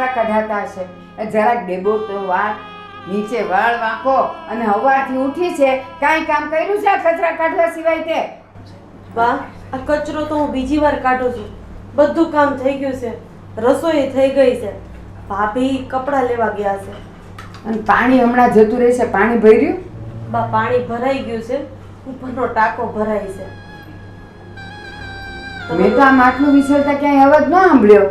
કચરા કઢાતા હશે. જરાક ડેબો તો વાળ, નીચે વાળ વાંકો અને હવારથી ઉઠી છે, કાંઈ કામ કર્યું છે આ કચરા કાઢવા સિવાય તે? બા, આ કચરો તો હું બીજી વાર કાઢું છું. બધું કામ થઈ ગયું છે, રસોઈ થઈ ગઈ છે, ભાભી કપડાં લેવા ગયા છે. અને પાણી હમણાં જતું રહેશે. પાણી ભર્યું? બા, પાણી ભરાઈ ગયું છે, ઉપરનો ટાંકો ભરાય છે. મેં તો આ માટલું વિસરતા ક્યાંય અવાજ ન સાંભળ્યો.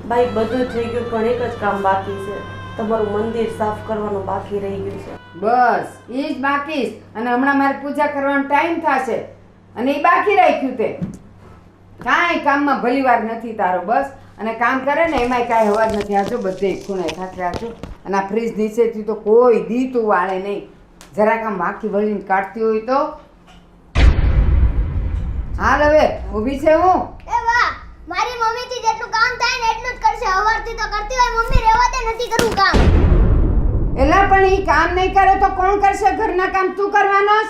બાઈ, બધું થઈ ગયું પણ એક જ કામ બાકી છે. તમારું મંદિર સાફ કરવાનું બાકી રહી ગયું છે. બસ એ જ બાકી છે. અને હમણાં મારે પૂજા કરવાનો ટાઈમ થશે અને એ બાકી રાખ્યું તે. કાંઈ કામમાં ભલીવાર નથી તારો. બસ અને કામ કરે ને એમાંય કાંઈ અવાજ નથી. આજો બધે ખૂણે ખાખરે આજો. અને આ ફ્રીજ નીચેથી તો કોઈ દી તું વાળે નહીં. જરાક આમ વાંકી વળીને કાઢતી હોય તો. હાલ હવે ઊભી છે હું. એ વાહ, મારી મમ્મી થી જેટલું કામ થાય ને એટલું જ કરશે. હવારથી તો કરતી હોય. મમ્મી રહેવા દે, નથી કરવું કામ. એલા પણ ઈ કામ નહીં કરે તો કોણ કરશે ઘરના કામ? તું કરવાનો જ.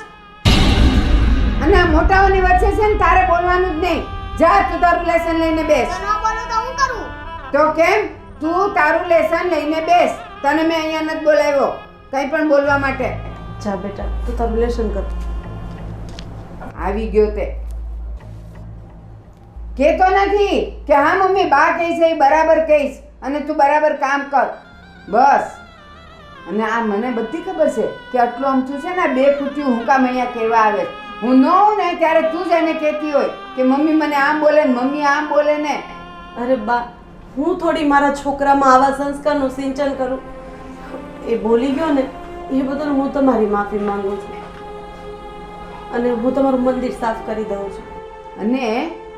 અને આ મોટાઓની વચ્ચે છે ને તારે બોલવાનું જ નહીં. જા તું તારું લેસન લઈને બેસ. તો ન બોલું તો હું કરું? તો કેમ? તું તારું લેસન લઈને બેસ. તને મેં અહીંયા નથી બોલાવ્યો કંઈ પણ બોલવા માટે. જા બેટા, તું તારું લેસન કર. આવી ગયો તે. કહેતો નથી કે હા મમ્મી બા કહે છે એ બરાબર કહીશ અને તું બરાબર કામ કર. બસ. અને આ મને બધી ખબર છે કે આટલું અમથું છે ને 2 ફૂટ્યું હું કામ અહીંયા કહેવા આવે. હું ન હોઉં ને ત્યારે તું જ એને કહેતી હોય કે મમ્મી મને આમ બોલે ને મમ્મી આમ બોલે ને. અરે બા, હું થોડી મારા છોકરામાં આવા સંસ્કારનું સિંચન કરું. એ બોલી ગયો ને એ બદલ હું તમારી માફી માંગુ છું અને હું તમારું મંદિર સાફ કરી દઉં છું. અને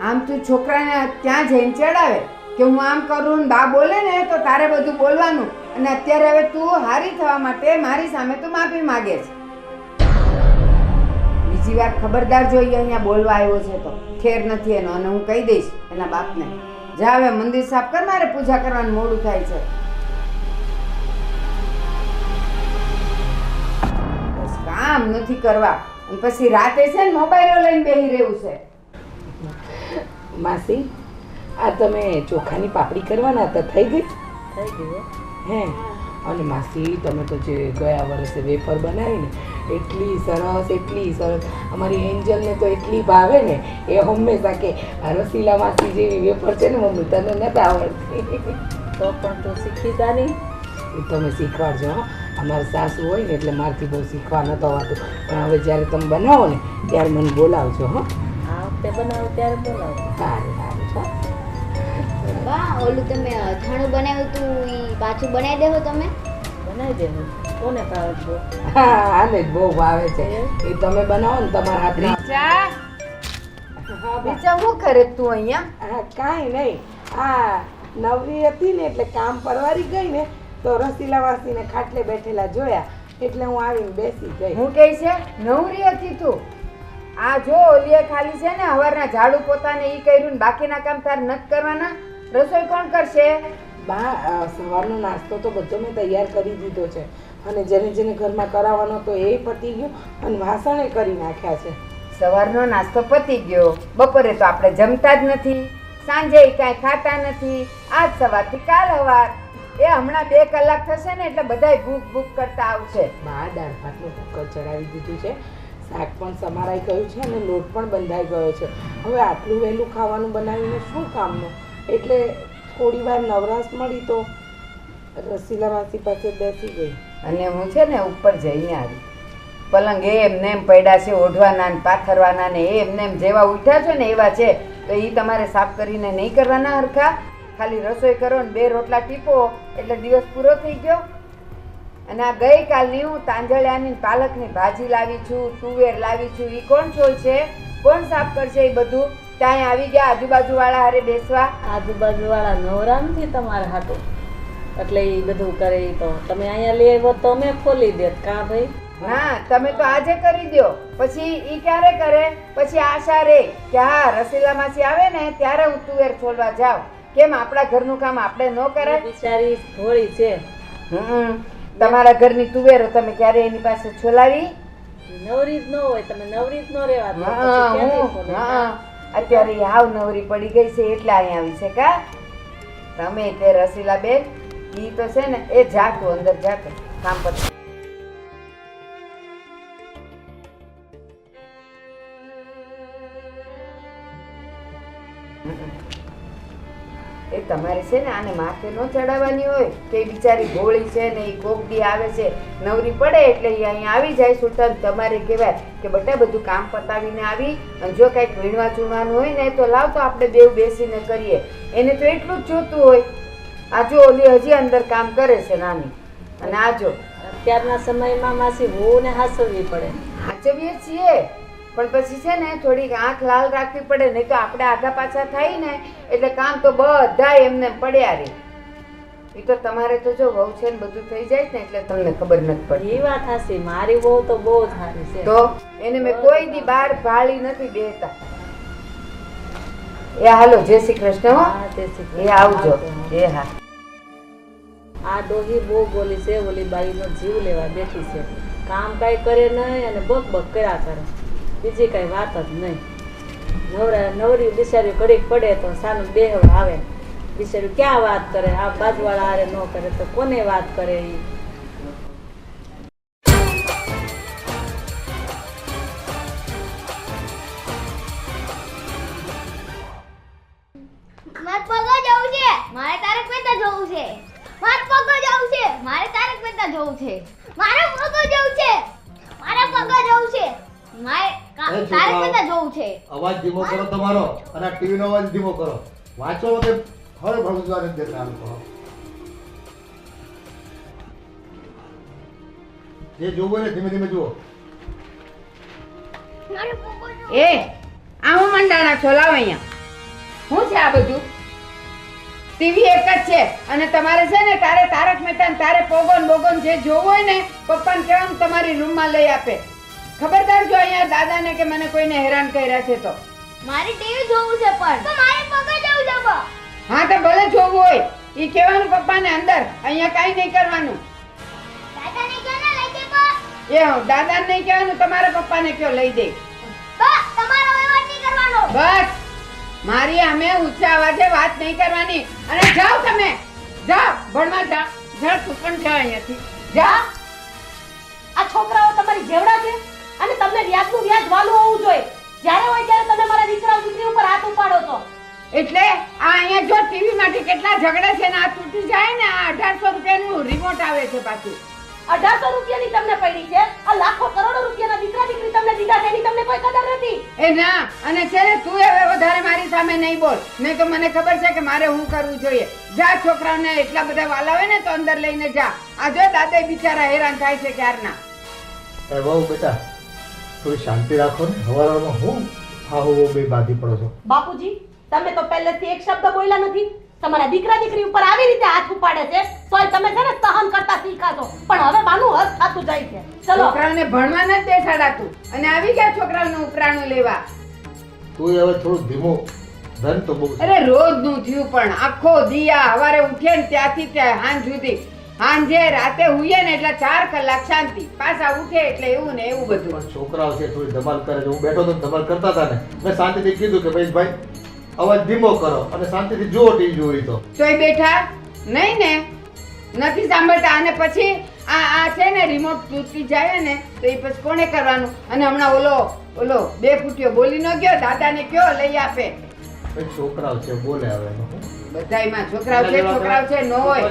આમ તું છોકરાને ત્યાં જઈને ચડાવે કે હું આમ કરું ને બા બોલે ને તો તારે બધું બોલવાનું. અને અત્યારે હવે તું હારી થવા માટે મારી સામે તું માફી માગે છે. બીજી વાર ખબરદાર જોઈએ અહીંયા બોલવા આવ્યો છે તો ખેર નથી એનો. અને હું કહી દઈશ એના બાપને. જા હવે મંદિર સાફ કર, મારે પૂજા કરવાનું મોડું થાય છે. બસ કામ નથી કરવા અને પછી રાતે છે ને મોબાઈલો લઈને બેસી રહેવું છે. માસી, આ તમે ચોખાની પાપડી કરવાના હતા, થઈ ગઈ? થઈ ગયું હે? અને માસી તમે તો જે ગયા વર્ષે વેફર બનાવી ને એટલી સરસ અમારી એન્જલને તો એટલી ભાવે ને. એ હંમેશા કે આ રસીલા માસી જેવી વેફર છે ને મમ્મી તને નથી આવડતી. તો પણ તું શીખી જાની. એ તમે શીખવાડજો. હા, અમારા સાસુ હોય ને એટલે મારથી બહુ શીખવા નતો આવતું. પણ હવે જ્યારે તમે બનાવો ને ત્યારે મને બોલાવજો. હા, આ વખતે બનાવો ત્યારે બોલાવો. સારું. બા, ઓલું તમે અથાણું બનાવ્યું તું ઈ પાછું બનાવી દેવો તમે? બનાવી દેવું. કોને ભાવે છે? હા, આને જ બહુ ભાવે છે. એ તમે બનાવો ને તમારા હાથના. બીજા શું કરે તું અહીંયા? હા, કાંઈ નહીં. આ નવરી હતી ને એટલે કામ પરવારી ગઈ ને તો રસીલા વાસીને ખાટલે બેઠેલા જોયા એટલે હું આવીને બેસી ગઈ. હું કહે છે નવરી હતી તું? આ જો ઓલીએ ખાલી છે ને હવારના ઝાડુ પોતાને ઈ કર્યું ને બાકીના કામ તાર નથી કરવાના. રસોઈ કોણ કરશે? બા, સવારનો નાસ્તો તો બધો મેં તૈયાર કરી દીધો છે અને જેને જેને ઘરમાં કરાવવાનો તો એ પતી ગયું અને વાસણે કરી નાખ્યા છે. સવારનો નાસ્તો પતી ગયો. બપોરે તો આપણે જમતા જ નથી, સાંજે કાંઈ ખાતા નથી. આજ સવારથી કાલ સવાર. એ હમણાં 2 કલાક થશે ને એટલે બધાય ભૂખ ભૂખ કરતા આવશે. બા, દાળ ભાતનું કુકર ચડાવી દીધું છે, શાક પણ સમારાઈ ગયું છે અને લોટ પણ બંધાઈ ગયો છે. હવે આટલું વહેલું ખાવાનું બનાવીને શું કામનું? એટલે થોડી વાર નવરાશ મળી તો રસીલા માસી પાસે બેસી ગઈ. અને હું છે ને ઉપર જઈને આવી. પલંગ એમને એમ પડ્યા છે, ઓઢવાના ને પાથરવાના ને એમને એમ જેવા ઉઠ્યા છે ને એવા છે. તો એ તમારે સાફ કરીને નહીં કરવાના હરખા? ખાલી રસોઈ કરો ને 2 રોટલા ટીપો એટલે દિવસ પૂરો થઈ ગયો. અને આ ગઈકાલની હું તાંજળિયાની પાલકની ભાજી લાવી છું, તુવેર લાવી છું. એ કોણ છોલશે? કોણ સાફ કરશે? એ બધું ત્યાં આવી ગયા આજુબાજુવાળા હારે બેસવા. આજુબાજુવાળા નવરા નથી તમારા હાટું એટલે એ બધું કરે. તો તમે અહીંયા લઈ આવ્યો તો અમે ખોલી દેત. કાં ભાઈ? ના, તમે તો આજે કરી દો. પછી ઈ ક્યારે કરે? પછી આશા રે કે હા રસીલા માસી આવે ને ત્યારે હું તુવેર છોલવા જાઉં. કેમ આપણા ઘરનું કામ આપણે ન કરાય? બિચારી ભોળી છે. તમારા ઘરની તુવેરો તમે ક્યારે એની પાસે છોલાવી? નવરી જ ન હોય. તમે નવરી જ ન રહેવા દો. અત્યારે હાવ નવરી પડી ગઈ છે એટલે અહીંયા આવી છે કા? તમે તે રસીલા બેન ઈ તો છે ને એ જાતું અંદર જાતું કામ પર. એ તમારે છે ને આને માથે ન ચડાવવાની હોય કે ઈ બિચારી ભોળી છે ને એ કોક દી આવે છે નવરી પડે એટલે ઈ અહીંયા આવી જાય સુલતાન. તમારે કહેવાય કે બેટા બધું કામ પતાવીને આવી અને જો કાંઈક વીણવા ચૂણવાનું હોય ને તો લાવ તો આપણે બેવ બેસીને કરીએ. એને તો એટલું જ જોતું હોય. આ જો ઓલી હજી અંદર કામ કરે છે નાની. અને આ જો અત્યારના સમયમાં માસી વહુને હાસવવી પડે. હાચવીએ છીએ પણ પછી છે ને થોડીક આંખ લાલ રાખવી પડે, નહીં તો આપણે આગા પાછા થાય ને એટલે કામ તો બધા એમને પડ્યા રહે. એ તો તમારે તો જો વહુ છે ને બધું થઈ જાય ને એટલે તમને ખબર નથી પડતી. એ વાત હાસી, મારી વહુ તો બહુ જ સારી છે. તો એને મેં કોઈ દી બહાર ભાળી નથી બેતા. એ હાલો જય શ્રી કૃષ્ણ હો. હા, તે શીખવું. એ આવજો. એ હા. આ ડોહી બહુ બોલી છે, ઓલી બાઈનો જીવ લેવા બેઠી છે. કામ કાંઈ કરે નહીં અને બક બક કર્યા કરે, બીજી કાંઈ વાત જ નહીં. નવરી બિચારી ઘડીક પડે તો સાનું બેહવા આવે. બિચારી ક્યાં વાત કરે? આ બાજુવાળા હારે ન કરે તો કોને વાત કરે? ઈ મારે પગો જવું છે, મારે તારક મહેતા જોવું છે. મારે પગો જવું છે, મારે તારક મહેતા જોવું છે. મારે પગો જવું છે, મારે પગો જવું છે. મારે તારક મહેતા જોવું છે. અવાજ ધીમો કરો તમારો અને ટીવી નો અવાજ ધીમો કરો. વાંચો કે ફળ ભણવા નથી દેતા આ લોકો. જે જોવું ને ધીમે ધીમે જુઓ. મારે પગો જવું. એ આ હું મંડાણા છો લાવ અહીંયા. શું છે આ બધું? ટીવી એક જ છે અને તમારે છે ને તારે તારક મહેતા ને તારે પોગોન બોગોન જે જોવું હોય ને પપ્પાને કહેવાનું તમારી રૂમમાં લઈ આપે. ખબરદાર જો અહીંયા દાદાને કે મને કોઈને હેરાન કર્યા છે તો. મારે ટીવી જોવું છે પણ તો મારે પગો જવું છે બા. હા તો ભલે જોવું હોય ઈ કહેવાનું પપ્પાને અંદર. અહીંયા કાંઈ નહીં કરવાનું. દાદાને કહો ને લઈ દે બા. એ દાદાને નહીં કહેવાનું, તમારા પપ્પાને કયો લઈ દે. બા તમારો વ્યવહાર નહીં કરવાનો. બસ મારી અમે ઊંચા અવાજે વાત નહીં કરવાની. અને જાઓ તમે જાઓ ભણવા જાઓ. જા તું પણ જા અહીંયાથી જા. આ છોકરાઓ તમારી જેવડા છે અને તમને વ્યાજનું વ્યાજ વાલું હોવું જોઈએ. જ્યારે હોય ત્યારે તમે મારા દીકરા દીકરી ઉપર હાથ ઉપાડો છો. એટલે આ અહીંયા જો ટીવી માટે કેટલા ઝઘડે છે ને આ તૂટી જાય ને આ 1800 રૂપિયાનું રિમોટ આવે છે પાછું. 1800 રૂપિયાની તમને પડી છે. આ લાખો કરોડો રૂપિયાના દીકરા દીકરી તમને દીધા છે એની તમને કોઈ કદર નથી. એ ના અને છે ને તું હવે વધારે મારી સામે નહીં બોલ, નહીં તો મને ખબર છે કે મારે શું કરવું જોઈએ. જા છોકરાઓને એટલા બધા વાલા હોય ને તો અંદર લઈને જા. આ જો દાદા બિચારા હેરાન થાય છે ક્યારના. એ બહુ બેટા થોડી શાંતિ રાખો ને. હવારમાં હું હાહુ બે બાધી પડો છો. બાપુજી તમે તો પહેલેથી એક શબ્દ બોલ્યા નથી. તમારા દીકરા દીકરી ઉપર આવી રીતે હાથ ઉપાડે છે તોય તમે છે ને સહન કરતા શીખા છો. પણ હવે માનું હદ થાતું જાય છે. ચલો છોકરાઓને ભણવા નથી બેસાડાતું અને આવી ગયા છોકરાઓનું ઉપરાણું લેવા. તું હવે થોડું ધીમું ધન તો બહુ. અરે રોજનું થયું પણ આખો દિયા હવારે ઉઠે ને ત્યાંથી ત્યાં હાંજ સુધી. હાંજે રાતે હુઈએ ને એટલે 4 કલાક શાંતિ, પાછા ઉઠે એટલે એવું ને એવું બધું. પણ છોકરાઓ છે થોડી ધમાલ કરે છે. હું બેઠો તો ધમાલ કરતા હતા ને મેં શાંતિથી કીધું કે ભાઈ અવાજ ધીમો કરો અને શાંતિથી જુઓ ટીવી જોઈ તો. તોય બેઠા નહીં ને નથી સાંભળતા. અને પછી આ છે ને રિમોટ તૂટી જાય ને તો એ પછી કોને કરવાનું? અને હમણાં ઓલો 2 ફૂટિયો બોલી ન ગયો, દાદાને કયો લઈ આપે. ભાઈ છોકરાઓ છે બોલે હવે બધાયમાં છોકરાઓ છે ન હોય.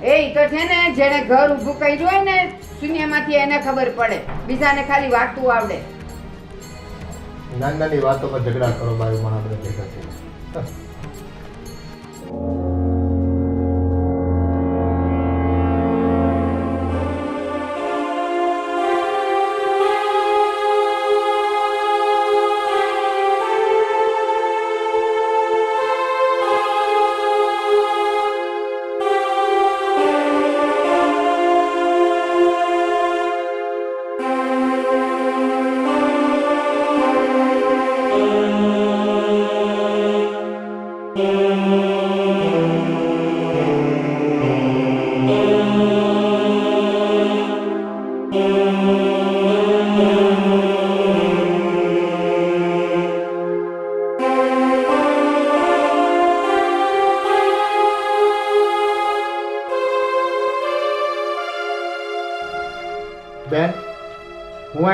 એ ઈ તો છે ને જેને ઘર ઊભું કર્યું હોય ને શૂન્યમાંથી એને ખબર પડે, બીજાને ખાલી વાતું આવડે. નાની નાની વાતોમાં ઝઘડા કરો બાઈ માં આપણે ભેગા થઈએ.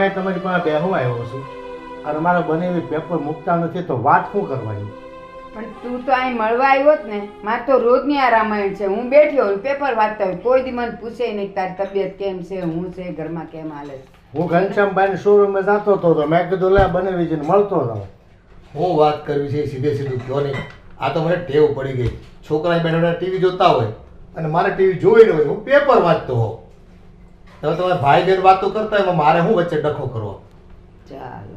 અહીં તમારી પાસે બેહવા આવ્યો છું અને મારા બનેવી પેપર મૂકતા નથી તો વાત શું કરવાની? પણ તું તો અહીં મળવા આવ્યો જ ને. મારે તો રોજની આ રામાયણ છે. હું બેઠી હોઉં પેપર વાંચતા હોય, કોઈ દી મને પૂછે નહીં તારી તબિયત કેમ છે, હું છે, ઘરમાં કેમ હાલે છે. હું ઘનશ્યામભાઈ શોરૂમે જતો હતો તો મેં કીધું લે બનેવીજીને મળતો રહો. હું વાત કરવી છે સીધે સીધું કહો નહીં. આ તો મને ટેવ પડી ગઈ. છોકરા બેઠા ટીવી જોતા હોય અને મારે ટીવી જોઈ ન હોય, હું પેપર વાંચતો હોઉં. હવે તમારે ભાઈ બહેન વાતો કરતા હોય મારે હું વચ્ચે ડખો કરવો? ચાલો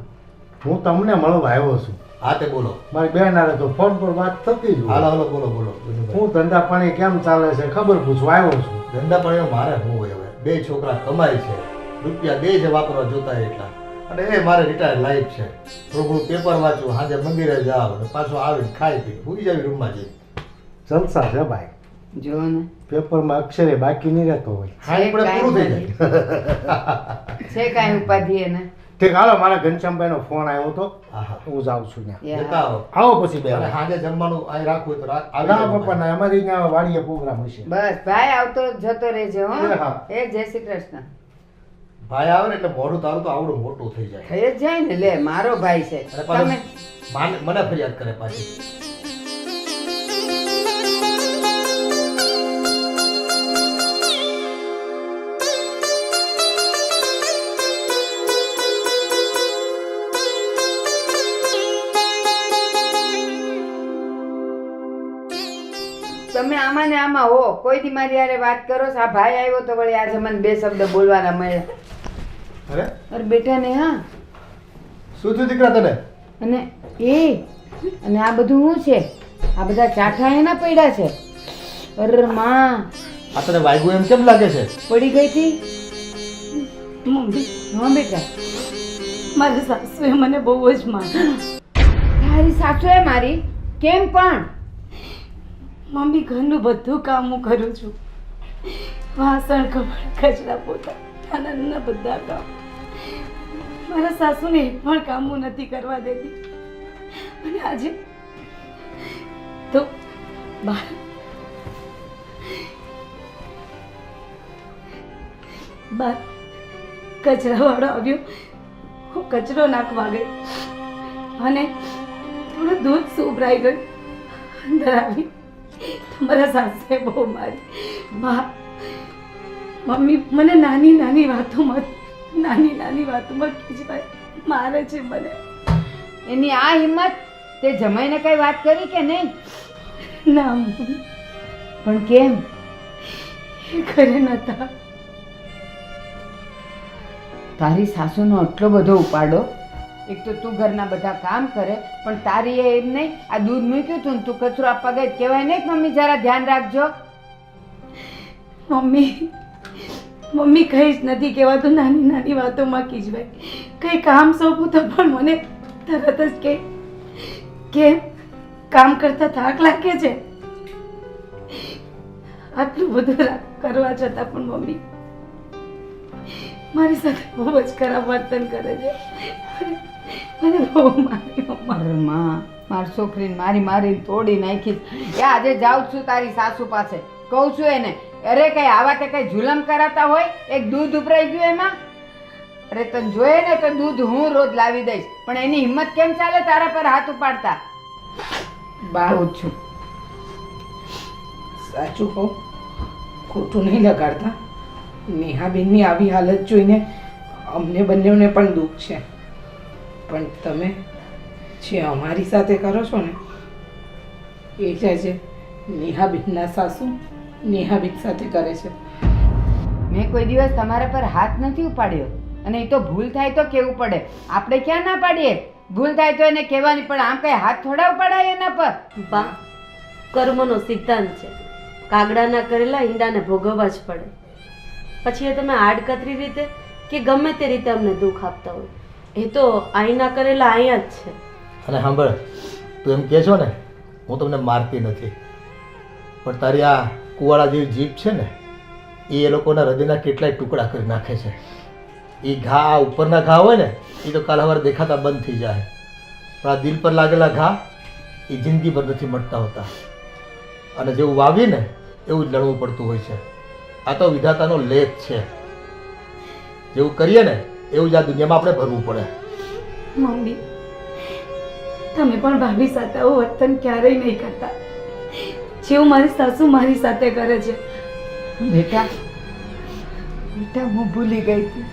હું તમને મળવા આવ્યો છું. હા તે બોલો. મારી બેન હારે તો ફોન પર વાત થતી જ હાલો હોય. હાલો બોલો બોલો. હું ધંધા પાણી કેમ ચાલે છે ખબર પૂછવા આવ્યો છું. ધંધા પણ મારે શું હોય હવે? 2 છોકરા કમાય છે, રૂપિયા દે છે વાપરવા જોતા હોય એટલા, અને એ મારે રિટાયર લાઈફ છે. થોડું ઘણું પેપર વાંચું, સાંજે મંદિરે જાવ અને પાછો આવીને ખાઈ પી ભૂલી જાવી રૂમમાં જઈ. જલસા છે ભાઈ. જો ને પેપરમાં અક્ષરે બાકી નહીં રહેતો હોય. હા એ પણ પૂરું થઈ જાય. છે કાંઈ ઉપાધિ એને? ઠીક હાલો, મારા ઘનશ્યામભાઈનો ફોન આવ્યો હતો, હા હા હું જાઉં છું ત્યાં. જતા આવો. આવો પછી બે. અને સાંજે જમવાનું અહીં રાખવું હોય તો આવી ના જાવ. પપ્પા ના, અમારી ત્યાં વાડીએ પ્રોગ્રામ હશે. બસ ભાઈ આવતો જતો રહેજો હો. એ હા. એ જય શ્રી કૃષ્ણ. ભાઈ આવે ને એટલે મોઢું તારું તો આવડું મોટું થઈ જાય. થઈ જ જાય ને. લે મારો ભાઈ છે. અને પાછું તમે મને ફરિયાદ કરે પાછી. તમે આમાં ને આમાં હો. કોઈ દી મારી હારે વાત કરો છો. આ ભાઈ આવ્યો તો વળી આજે મને 2 શબ્દ બોલવાના મળ્યા. અરે અરે બેટા ને હા. શું થયું દીકરા તને? અને અને આ બધું શું છે? આ બધા ચાઠા એના પડ્યા છે. અરે માં આ તને વાગ્યું એમ કેમ લાગે છે? પડી ગઈ હતી. મમ્મી, હા બેટા. મારી સાસુએ મને બહુ જ માર્યો. તારી સાસુએ મારી? કેમ પણ? મમ્મી, ઘરનું બધું કામ હું કરું છું. વાસણ, કપડાં, કચરા, પોતા, નાના નાના બધા કામ. મારા સાસુને એક પણ કામ હું નથી કરવા દેતી. અને આજે તો બહાર કચરાવાળો આવ્યો. હું કચરો નાખવા ગઈ અને થોડું દૂધ સુભરાઈ ગયું. અંદર આવી તમારા સાસુએ બહુ મારી. મમ્મી, મને નાની નાની વાતોમાં ખીજવાય મારે છે મને. એની આ હિંમત તે જમાઈને કઈ વાત કરી કે નહીં? ના મમ્મી, પણ કેમ? એ ઘરે નતા. તારી સાસુનો આટલો બધો ઉપાડો. એક તો તું ઘરના બધા કામ કરે પણ તારી એ એમ નહીં. આ દૂધ મૂક્યું તું ને તું કચરો આપવા ગઈ. કહેવાય નહીં કે મમ્મી જરા ધ્યાન રાખજો. મમ્મી કઈ જ નથી કહેવાતું. નાની નાની વાતોમાં ખીજવાય. કંઈ કામ સોંપું તો પણ મને તરત જ કહે કે કામ કરતા થાક લાગે છે. આટલું બધું કરવા છતાં પણ મમ્મી મારી સાથે બહુ જ ખરાબ વર્તન કરે છે. મને બહુ મારી મમ્મા. અરે માં, મારી છોકરીને મારી તોડી નાખી. એ આજે જાઉં છું તારી સાસુ પાસે. કહું છું એને, અરે કઈ આવા તે કઈ જુલમ કરાતા હોય? એક દૂધ ઉભરાઈ ગયું એમાં. અરે તને જોઈએ ને તો દૂધ હું રોજ લાવી દઈશ. પણ એની હિંમત કેમ ચાલે તારા પર હાથ ઉપાડતા? બહુ છું. સાચું કહું, ખોટું નહીં લગાડતા. નેહાબેનની આવી હાલત જોઈને અમને બંનેને પણ દુઃખ છે. પણ તમે જે અમારી સાથે કરો છો ને એ જ આજે નેહાબેનના સાસુ નેહાબેન સાથે કરે છે. મેં કોઈ દિવસ તમારા પર હાથ નથી ઉપાડ્યો. અને એ તો ભૂલ થાય તો કેવું પડે. આપણે ક્યાં ના પાડીએ? ભૂલ થાય તો એને કહેવાની. પણ આમ કઈ હાથ થોડા ઉપાડાય એના પર? બા, કર્મનો સિદ્ધાંત છે. કાગડાના કરેલા ઈંડાને ભોગવવા જ પડે. પછી એ તમે આડકતરી રીતે કે ગમે તે રીતે અમને દુઃખ આપતા હોય, એ તો આઈના કરેલા અહીંયા જ છે. અને સાંભળ, તું એમ કહે છો ને હું તમને મારતી નથી, પણ તારી આ કુવાડા જેવી જીભ છે ને એ લોકોના હૃદયના કેટલાય ટુકડા કરી નાખે છે. એ ઘા આ ઉપરના ઘા હોય ને એ તો કાલ સવારે દેખાતા બંધ થઈ જાય, પણ આ દિલ પર લાગેલા ઘા એ જિંદગી પર નથી મટતા હોતા. અને જેવું વાવીએ ને એવું જ લડવું પડતું હોય છે. આ તો વિધાતાનો લેખ છે. જેવું કરીએ ને એવું જ આ દુનિયામાં આપણે ભરવું પડે. મમ્મી તમે પણ ભાભી સાથે આવું વર્તન ક્યારેય નહીં કરતા જેવું મારી સાસુ મારી સાથે કરે છે. બેટા બેટા હું ભૂલી ગઈ હતી.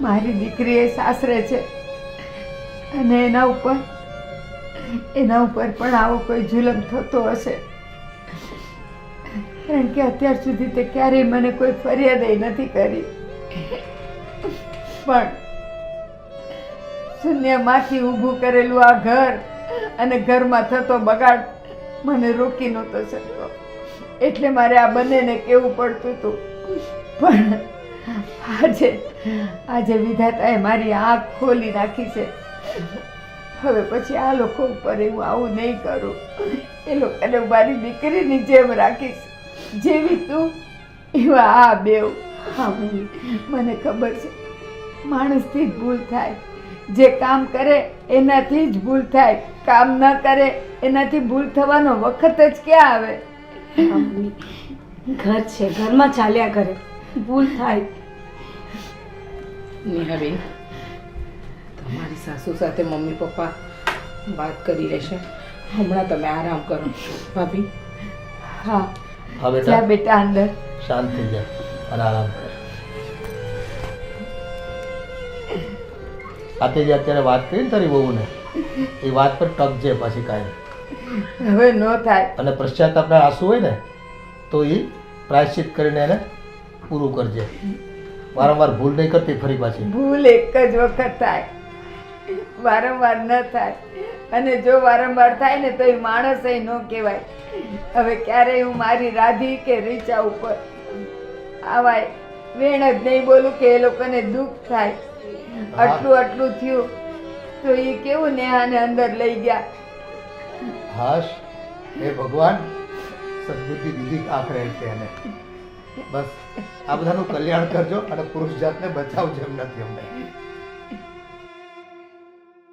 મારી દીકરી એ સાસરે છે અને એના ઉપર પણ આવો કોઈ જુલમ થતો હશે, કારણ કે અત્યાર સુધી તે ક્યારેય મને કોઈ ફરિયાદ નથી કરી. પણ શૂન્યમાંથી ઊભું કરેલું આ ઘર અને ઘરમાં થતો બગાડ મને રોકી નહોતો શકતો, એટલે મારે આ બંનેને કહેવું પડતું હતું. પણ આજે વિધાતાએ મારી આંખ ખોલી નાખી છે. હવે પછી આ લોકો ઉપર હું આવું નહીં કરું. એ લોકોને મારી દીકરીની જેમ રાખીશ, જેવી તું એવા આ બેવ. હા મમ્મી, મને ખબર છે માણસથી જ ભૂલ થાય, જે કામ કરે એનાથી જ ભૂલ થાય, કામ ન કરે એનાથી ભૂલ થવાનો વખત જ ક્યાં આવે. હા મમ્મી, ઘર છે, ઘરમાં ચાલ્યા કરે, ભૂલ થાય. નેહાબેન, તમારી સાસુ સાથે મમ્મી પપ્પા વાત કરી લેશે. હમણાં તમે આરામ કરો. ભાભી, હા હા બેટા, જા બેટા અંદર. શાંત થઈ જા અને આરામ કર. આતે જે અત્યારે વાત કરી ને તારી બહુને, એ વાત પર ટકજે પાછી કાંઈ. હવે ન થાય. અને પશ્ચાતાપના આંસુ હોય ને તો એ પ્રાયશ્ચિત કરીને એને પૂરું કરજે. વારંવાર ભૂલ નહીં કરતી ફરી પાછી. ભૂલ એક જ વખત થાય, વારંવાર ન થાય. અને જો વારંવાર થાય ને તો એ માણસ ન કહેવાય. હવે ક્યારેય હું મારી રાધી કે રીચા ઉપર આવાય વેણ જ નહીં બોલું કે એ લોકોને દુઃખ થાય. આટલું થયું તો એ કેવું નેહાને અંદર લઈ ગયા. હાશ, હે ભગવાન, સદબુદ્ધિ દીધી આખરે છે એને. બસ આ બધાનું કલ્યાણ કરજો અને પુરુષ જાતને બચાવજો એમ નથી અમને.